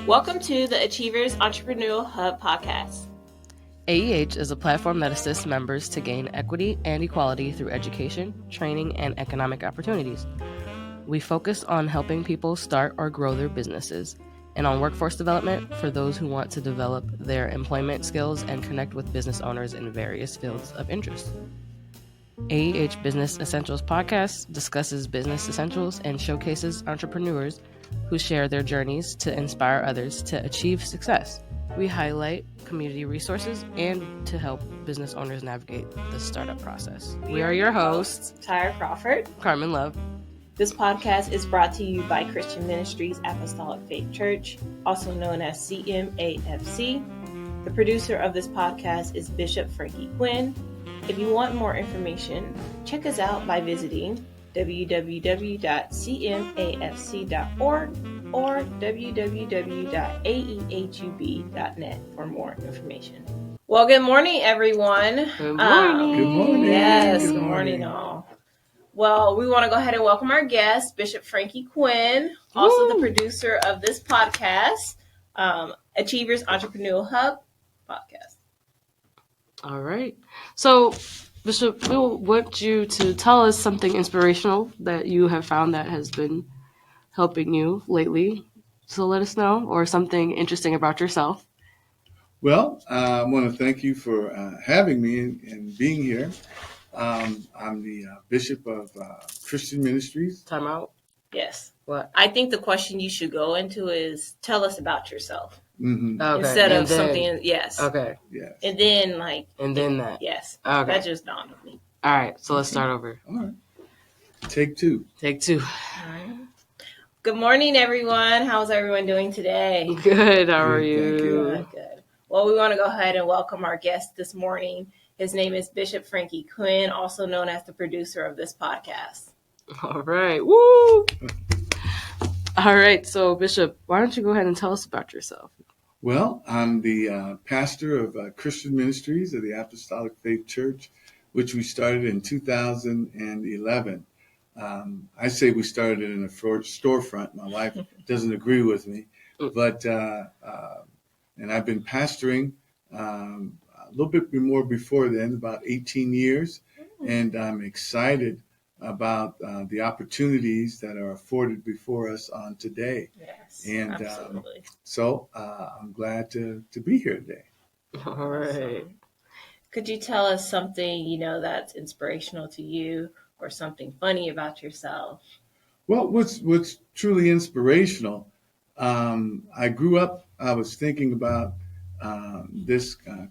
Welcome to the Achievers Entrepreneurial Hub podcast. AEH is a platform that assists members to gain equity and equality through education, training, and economic opportunities. We focus on helping people start or grow their businesses and on workforce development for those who want to develop their employment skills and connect with business owners in various fields of interest. AEH Business Essentials podcast discusses business essentials and showcases entrepreneurs who share their journeys to inspire others to achieve success. We highlight community resources and to help business owners navigate the startup process. We are your hosts, Tyra Crawford, Carmen Love. This podcast is brought to you by Christian Ministries, Apostolic Faith Church, also known as CMAFC. The producer of this podcast is Bishop Frankie Quinn. If you want more information, check us out by visiting www.cmafc.org or www.aehub.net for more information. Well, good morning, everyone. Good morning. Good morning. Yes, Good good morning, morning. all. Well, we want to go ahead and welcome our guest, Bishop Frankie Quinn, also the producer of this podcast, Achievers Entrepreneurial Hub podcast. All right. So, Bishop, we want you to tell us something inspirational that you have found that has been helping you lately. So let us know, or something interesting about yourself. Well, I want to thank you for having me and being here. I'm the Bishop of Christian Ministries. Time out. Yes. What? I think the question you should go into is tell us about yourself Mm-hmm. Okay. instead and of then, something. Yes. Okay. Yes. And then that. yes. Okay. That just dawned on me. All right. So let's start over. All right. Take two. Take two. All right. Good morning, everyone. How's everyone doing today? Good. How are Good, you? thank you. Good. Well, we want to go ahead and welcome our guest this morning. His name is Bishop Frankie Quinn, also known as the producer of this podcast. All right. Woo! All right. So, Bishop, why don't you go ahead and tell us about yourself? Well, I'm the pastor of Christian Ministries of the Apostolic Faith Church, which we started in 2011. I say we started it in a storefront. My wife doesn't agree with me, but and I've been pastoring a little bit more before then, about 18 years, and I'm excited about the opportunities that are afforded before us on today. Yes, And absolutely. So I'm glad to be here today. All right. Could you tell us something, that's inspirational to you or something funny about yourself? Well, what's truly inspirational, I grew up, I was thinking about this a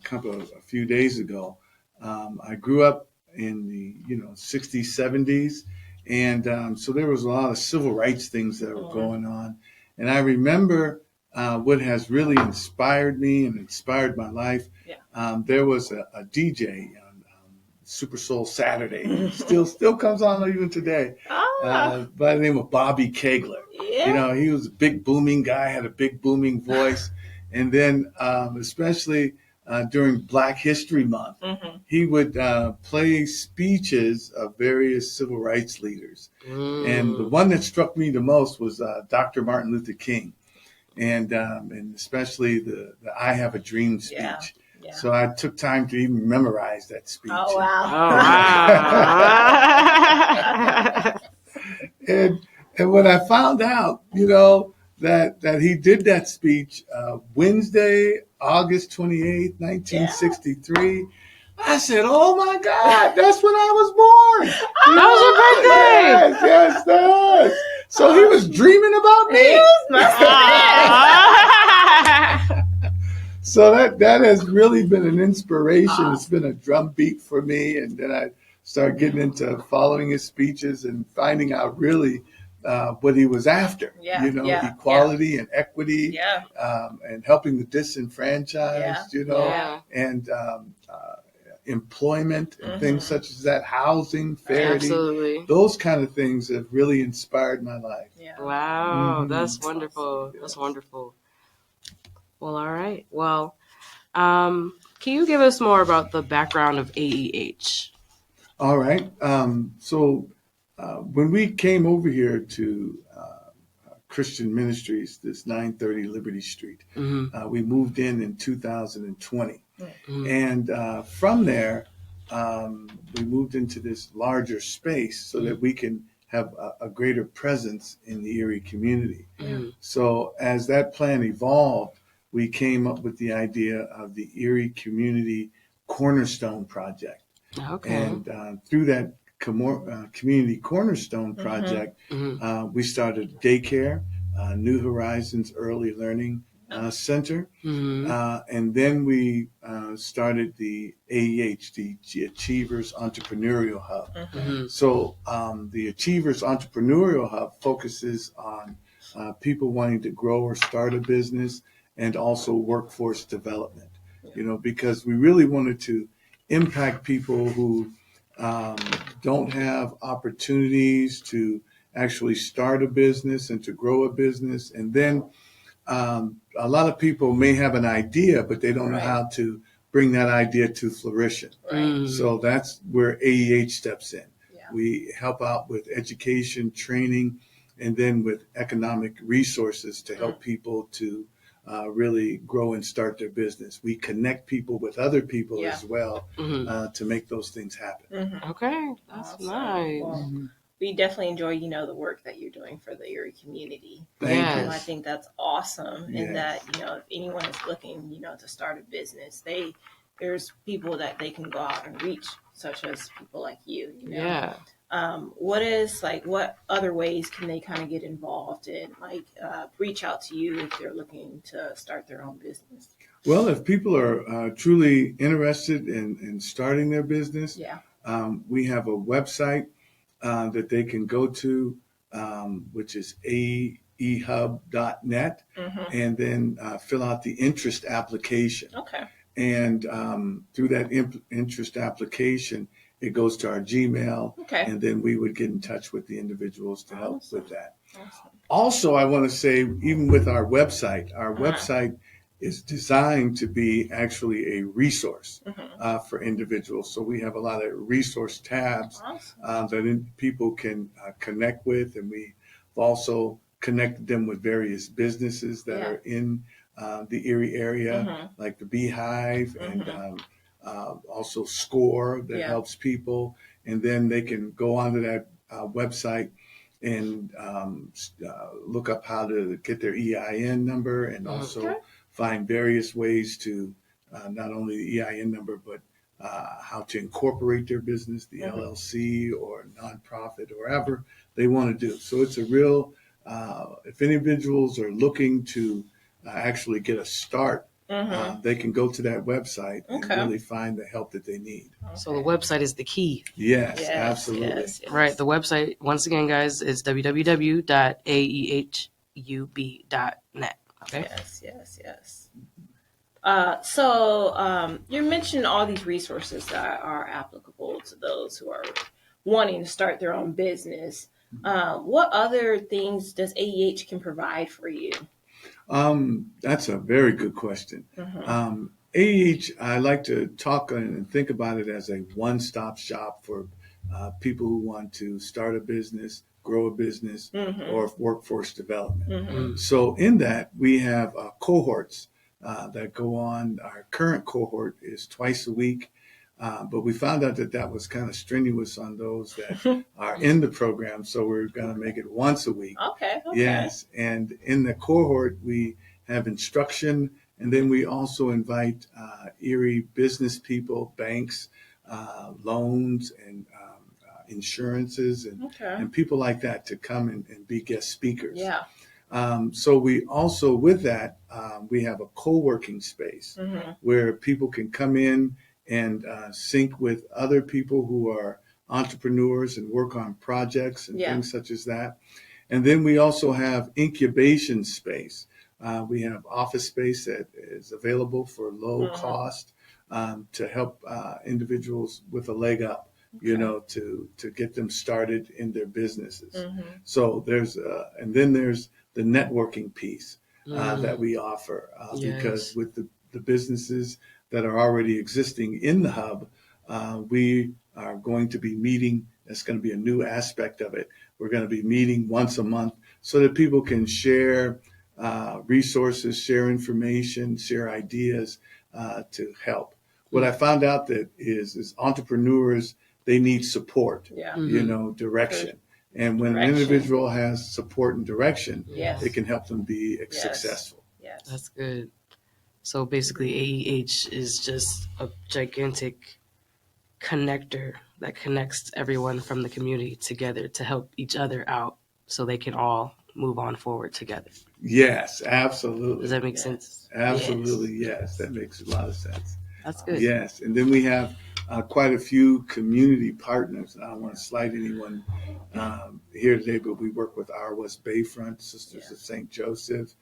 few days ago. I grew up in the 60s, 70s, and so there was a lot of civil rights things that were going on. And I remember what has really inspired me and inspired my life. Yeah. There was a DJ on Super Soul Saturday, still comes on even today, by the name of Bobby Kegler. Yeah. He was a big booming guy, had a big booming voice. And then especially during Black History Month, he would play speeches of various civil rights leaders. And the one that struck me the most was Dr. Martin Luther King, and especially the I Have a Dream speech. Yeah. So I took time to even memorize that speech. Oh, wow. And when I found out, that he did that speech Wednesday, August 28th, 1963, I said, "Oh my God, that's when I was born." That was your birthday. Yes, that was. So he was dreaming about me. So that has really been an inspiration. It's been a drum beat for me. And then I started getting into following his speeches and finding out really what he was after, equality and equity, and helping the disenfranchised, and employment and things such as that, housing, fairness. Absolutely. Those kind of things have really inspired my life. Yeah. Wow, that's wonderful. Yes. That's wonderful. Well, all right. Well, can you give us more about the background of AEH? All right. So when we came over here to Christian Ministries, this 930 Liberty Street. Mm-hmm. We moved in 2020. Mm-hmm. And from there, we moved into this larger space so that we can have a greater presence in the Erie community. Mm-hmm. So as that plan evolved, we came up with the idea of the Erie Community Cornerstone Project. Okay. And through that Community Cornerstone Project, Mm-hmm. we started Daycare, New Horizons Early Learning Center. Mm-hmm. And then we started the AEH, the Achievers Entrepreneurial Hub. Mm-hmm. So the Achievers Entrepreneurial Hub focuses on people wanting to grow or start a business and also workforce development, because we really wanted to impact people who don't have opportunities to actually start a business and to grow a business. And then a lot of people may have an idea, but they don't know how to bring that idea to fruition. Right. So that's where AEH steps in. Yeah. We help out with education, training, and then with economic resources to help people to really grow and start their business. We connect people with other people as well to make those things happen. Okay, that's nice. Well, we definitely enjoy, the work that you're doing for the Erie community. Thank you. I think that's awesome. And that, if anyone is looking, to start a business, there's people that they can go out and reach, such as people like you. Yeah. What other ways can they kind of get involved in, reach out to you if they're looking to start their own business? Well, if people are truly interested in starting their business, we have a website that they can go to, which is aehub.net, and then fill out the interest application. Okay. And through that interest application, it goes to our Gmail, and then we would get in touch with the individuals to help with that. Awesome. Also, I want to say, even with our website is designed to be actually a resource for individuals. So we have a lot of resource tabs that people can connect with, and we've also connected them with various businesses that are in the Erie area, like the Beehive and also SCORE that helps people. And then they can go onto that website and look up how to get their EIN number, and also find various ways to not only the EIN number, but how to incorporate their business, the LLC or nonprofit, or whatever they want to do. So it's a real, if individuals are looking to actually get a start, they can go to that website and really find the help that they need. So the website is the key. Yes, absolutely. Yes. Right. The website, once again, guys, is www.aehub.net. Okay. Yes. So you mentioned all these resources that are applicable to those who are wanting to start their own business. What other things does AEH can provide for you? That's a very good question. AEH, I like to talk and think about it as a one-stop shop for people who want to start a business, grow a business, or workforce development. So in that, we have cohorts that go on. Our current cohort is twice a week, but we found out that was kind of strenuous on those that are in the program, so we're going to make it once a week. Okay. Yes, and in the cohort, we have instruction, and then we also invite Erie business people, banks, loans, and insurances, and people like that to come and be guest speakers. Yeah. So we also, with that, we have a co-working space where people can come in and sync with other people who are entrepreneurs and work on projects and things such as that. And then we also have incubation space. We have office space that is available for low cost to help individuals with a leg up, to get them started in their businesses. So there's, and then there's the networking piece that we offer because with the businesses that are already existing in the hub, we are going to be meeting. That's going to be a new aspect of it. We're going to be meeting once a month so that people can share resources, share information, share ideas to help. What I found out that is entrepreneurs, they need support, direction. And when an individual has support and direction, it can help them be successful. Yes. That's good. So basically, AEH is just a gigantic connector that connects everyone from the community together to help each other out so they can all move on forward together. Yes, absolutely. Does that make sense? Absolutely, yes. That makes a lot of sense. That's good. Yes, and then we have quite a few community partners. I don't want to slight anyone here today, but we work with our West Bayfront Sisters of St. Joseph,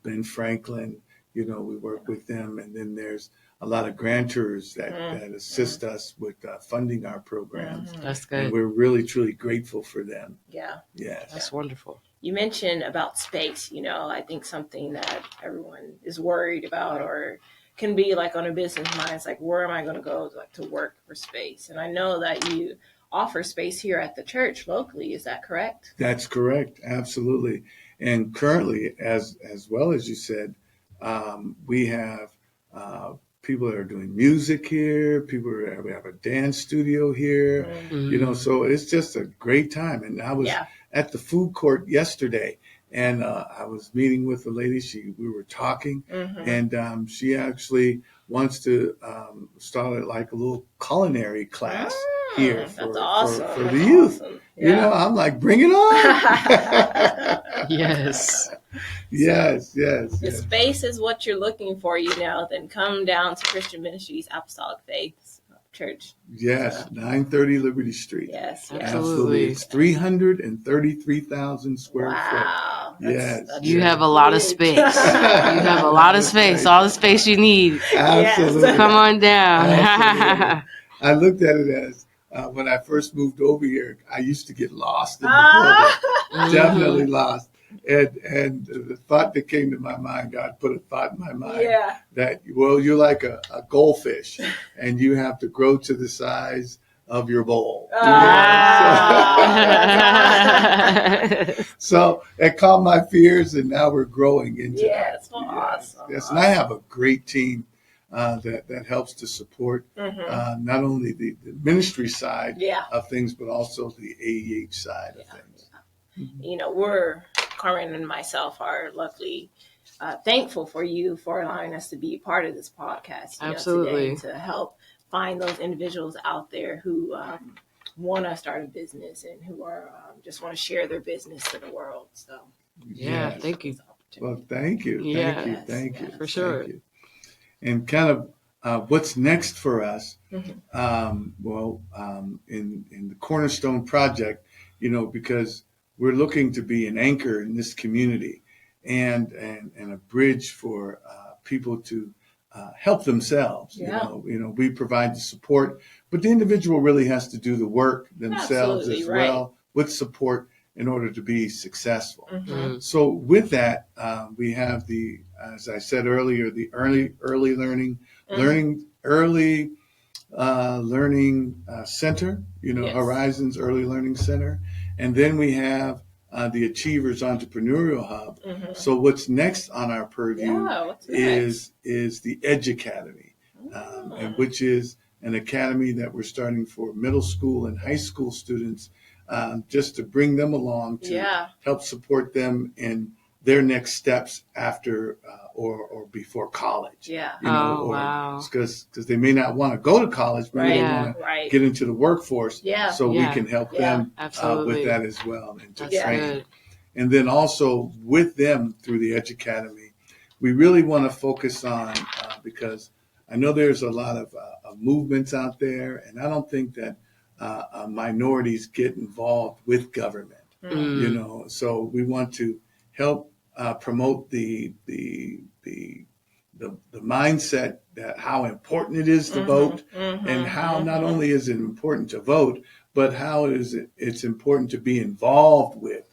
Ben Franklin, we work with them. And then there's a lot of grantors that assist us with funding our programs. That's good. And we're really, truly grateful for them. Yeah. Yes. That's wonderful. You mentioned about space, I think something that everyone is worried about or can be like on a business mind. It's like, where am I going to go to work for space? And I know that you offer space here at the church locally. Is that correct? That's correct. Absolutely. And currently, as well as you said, we have people that are doing music here. We have a dance studio here. Mm-hmm. So it's just a great time. And I was at the food court yesterday, and I was meeting with a lady. We were talking, and she actually wants to start like a little culinary class here for the youth. Awesome. Yeah. I'm like, bring it on. Yes. Yes. The space is what you're looking for, then come down to Christian Ministries Apostolic Faith Church. Yes, 930 Liberty Street. Yes. Absolutely. It's 333,000 square Wow. foot. Yes. You have a lot of space. You have a lot of space, all the space you need. Absolutely. Come on down. I looked at it as when I first moved over here, I used to get lost in the building. Definitely lost. And the thought that came to my mind, God put a thought in my mind that, you're like a goldfish and you have to grow to the size of your bowl. So it calmed my fears, and now we're growing into that. Awesome. Yes, and I have a great team that helps to support not only the ministry side of things, but also the AEH side of things. We're, Carmen and myself, are luckily thankful for you for allowing us to be a part of this podcast. Absolutely. Today, to help find those individuals out there who want to start a business and who are just want to share their business to the world. So thank you. Well, thank you. Thank you. For sure. Thank you. And kind of what's next for us? In the Cornerstone Project, because we're looking to be an anchor in this community and a bridge for people to help themselves. We provide the support, but the individual really has to do the work themselves as well with support in order to be successful. So with that, we have as I said earlier, the early learning center, Horizons Early Learning Center. And then we have the Achievers Entrepreneurial Hub. So what's next on our purview is the Edge Academy, and which is an academy that we're starting for middle school and high school students, just to bring them along to help support them in their next steps after or before college. Because they may not want to go to college, but they want to get into the workforce. So we can help them with that as well, and to train. Good. And then also with them through the Edge Academy, we really want to focus on because I know there's a lot of movements out there, and I don't think that minorities get involved with government. So we want to help promote the mindset that how important it is to vote, and how not only is it important to vote, but how it's important to be involved with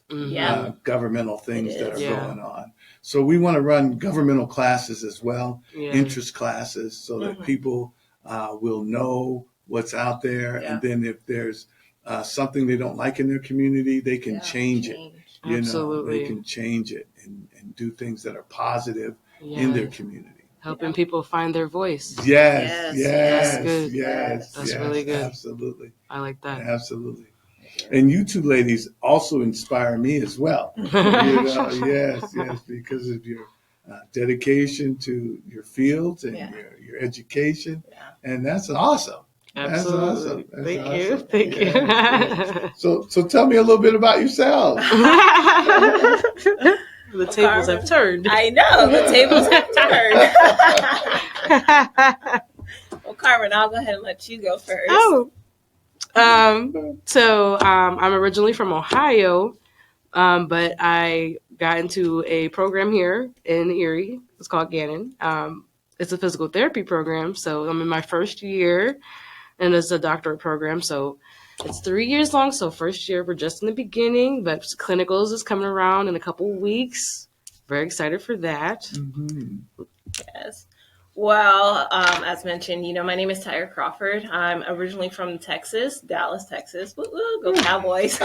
governmental things that are going on. So we want to run governmental classes as well, interest classes, so that people will know what's out there, and then if there's something they don't like in their community, they can change it. You Absolutely. know, they can change it and do things that are positive in their community. Helping people find their voice. Yes. That's good. That's really good. Absolutely. I like that. Absolutely. And you two ladies also inspire me as well. You know, yes, because of your dedication to your fields and your education. And that's awesome. Absolutely. That's Thank awesome. you. Thank you. Yeah. So tell me a little bit about yourselves. The tables have turned. I know, the tables have turned. Well, Carmen, I'll go ahead and let you go first. So I'm originally from Ohio, but I got into a program here in Erie. It's called Gannon. It's a physical therapy program. So I'm in my first year, and it's a doctorate program. So it's 3 years long. So first year, we're just in the beginning, but clinicals is coming around in a couple weeks. Very excited for that. Mm-hmm. Yes. Well, as mentioned, my name is Tyra Crawford. I'm originally from Texas, Dallas, Texas. Woo-woo, go Cowboys.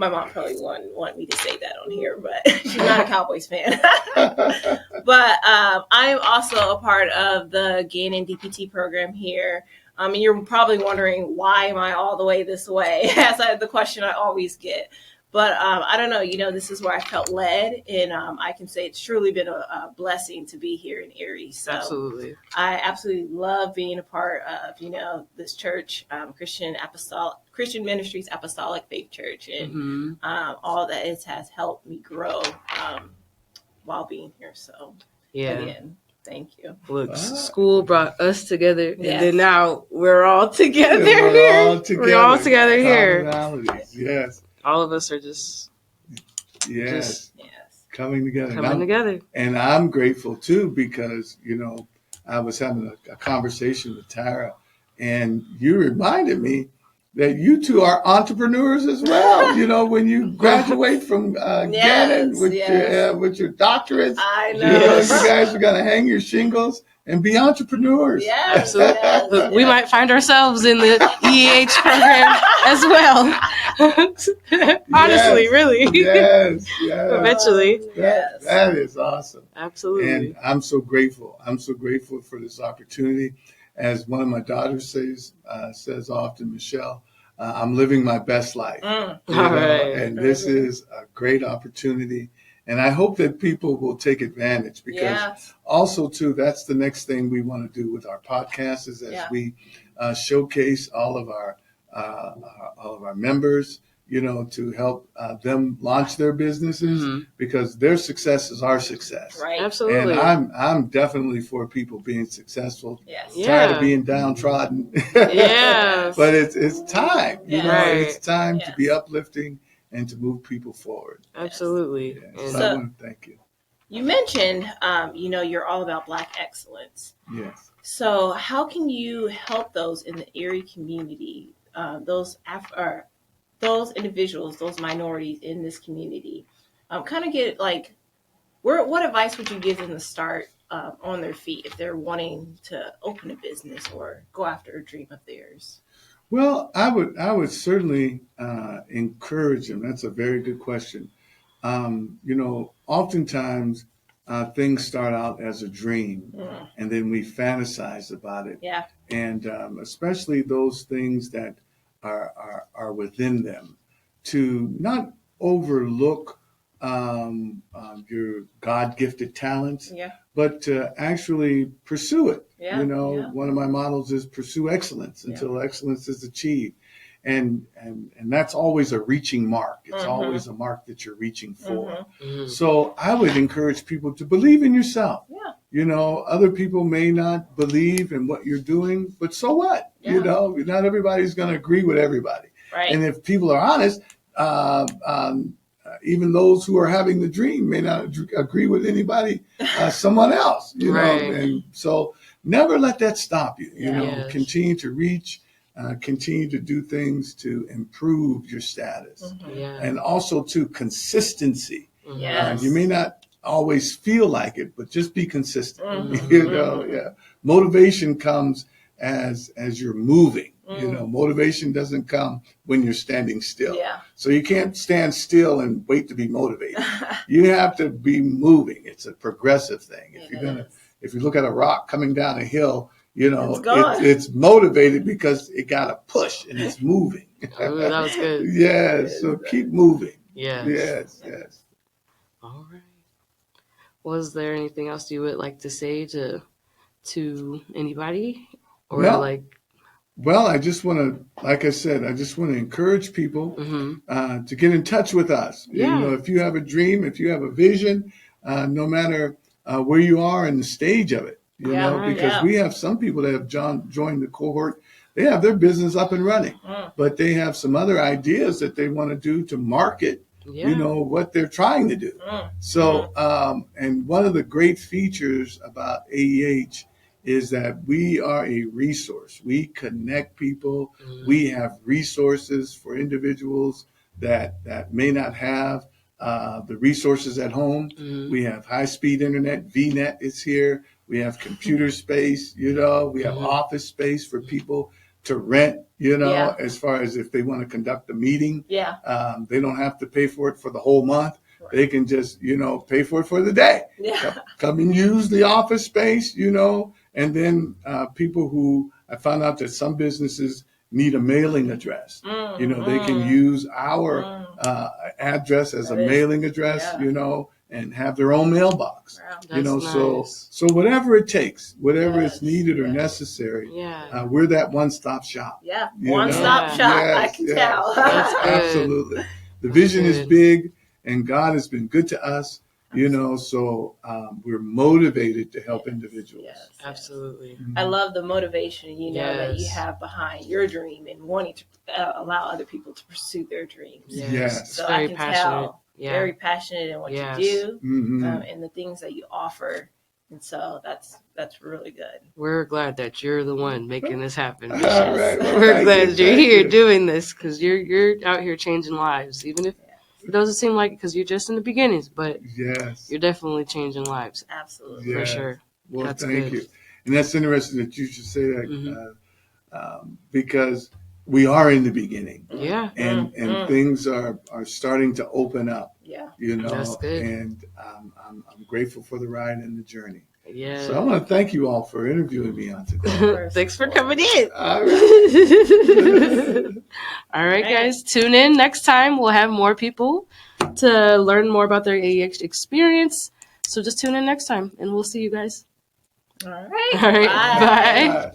My mom probably wouldn't want me to say that on here, but she's not a Cowboys fan. But I'm also a part of the Gannon DPT program here. And you're probably wondering, why am I all the way this way? That's the question I always get. But I don't know, this is where I felt led, and I can say it's truly been a blessing to be here in Erie. So Absolutely. I absolutely love being a part of, this church, Christian Ministries, Apostolic Faith Church, and all that it has helped me grow while being here. So again, thank you. Look, school brought us together, and then now we're all together We're here. all together. We're all together here. Yes. All of us are just coming together. Together. And I'm grateful too, because, I was having a conversation with Tara, and you reminded me that you two are entrepreneurs as well. When you graduate from Gannon with your doctorates, I know. You guys are going to hang your shingles and be entrepreneurs. Yes. Look, we might find ourselves in the AEH program as well. Honestly, really. Yes. Eventually. That is awesome. Absolutely. And I'm so grateful. I'm so grateful for this opportunity. As one of my daughters says often, Michelle, I'm living my best life. All right. And this is a great opportunity. And I hope that people will take advantage, because also, too, that's the next thing we want to do with our podcast, is as we showcase all of our members, to help them launch their businesses, because their success is our success. Right. Absolutely. And I'm definitely for people being successful. Yes. Tired of being downtrodden. Yes. But it's time. It's time to be uplifting and to move people forward. Absolutely. So I want to thank you. You mentioned, you're all about Black excellence. Yes. So how can you help those in the Erie community, those individuals, those minorities in this community, kind of get what advice would you give them to start on their feet if they're wanting to open a business or go after a dream of theirs? Well, I would certainly encourage them. That's a very good question. Oftentimes things start out as a dream, and then we fantasize about it. Yeah. And especially those things that are within them, to not overlook your God-gifted talents, but to actually pursue it. One of my models is pursue excellence until excellence is achieved. And that's always a reaching mark. It's always a mark that you're reaching for. So I would encourage people to believe in yourself. Other people may not believe in what you're doing, but so what? Not everybody's going to agree with everybody. Right. And if people are honest, even those who are having the dream may not agree with anybody, someone else, know. And so never let that stop you. Continue to reach, continue to do things to improve your status. And also to consistency. You may not always feel like it, but just be consistent. Motivation comes as you're moving. You know, motivation doesn't come when you're standing still. Yeah. So you can't stand still and wait to be motivated. You have to be moving. It's a progressive thing. If you look at a rock coming down a hill, you know, it's motivated because it got a push and it's moving. Oh, that was good. Yes. So keep moving. Yes. Yes. All right. Was there anything else you would like to say to anybody? Or Well, I just want to, like I said, I just want to encourage people to get in touch with us. Yeah. You know, if you have a dream, if you have a vision, no matter where you are in the stage of it, you know, because we have some people that have joined the cohort. They have their business up and running, but they have some other ideas that they want to do to market, you know, what they're trying to do. So, and one of the great features about AEH is that we are a resource. We connect people. We have resources for individuals that may not have the resources at home. We have high-speed internet. VNet is here. We have computer space, you know. We have office space for people to rent, you know, as far as if they want to conduct a meeting. They don't have to pay for it for the whole month. They can just, you know, pay for it for the day. Come and use the office space, you know. And then people who, I found out that some businesses need a mailing address. You know, they can use our address as a mailing address, you know, and have their own mailbox. You know, so whatever it takes, whatever is needed or necessary, we're that one-stop shop. One-stop shop, I can tell. That's good. Absolutely. The vision is big, and God has been good to us. You know, so we're motivated to help individuals. Absolutely. I love the motivation, you know, that you have behind your dream and wanting to allow other people to pursue their dreams. So I can tell, very passionate in what you do and the things that you offer. And so that's really good. We're glad that you're the one making this happen. All right. Well, we're glad you're here doing this because you're out here changing lives, even if it doesn't seem like it because you're just in the beginnings, but you're definitely changing lives. Absolutely. For sure. Well, that's thank good. you. And that's interesting that you should say that because we are in the beginning. And things are starting to open up. You know, that's good. And I'm grateful for the ride and the journey. Yeah. So I want to thank you all for interviewing me on today. Thanks for coming in. All right. All right, guys. Tune in next time. We'll have more people to learn more about their AEH experience. So just tune in next time, and we'll see you guys. All right. All right. Bye. Bye.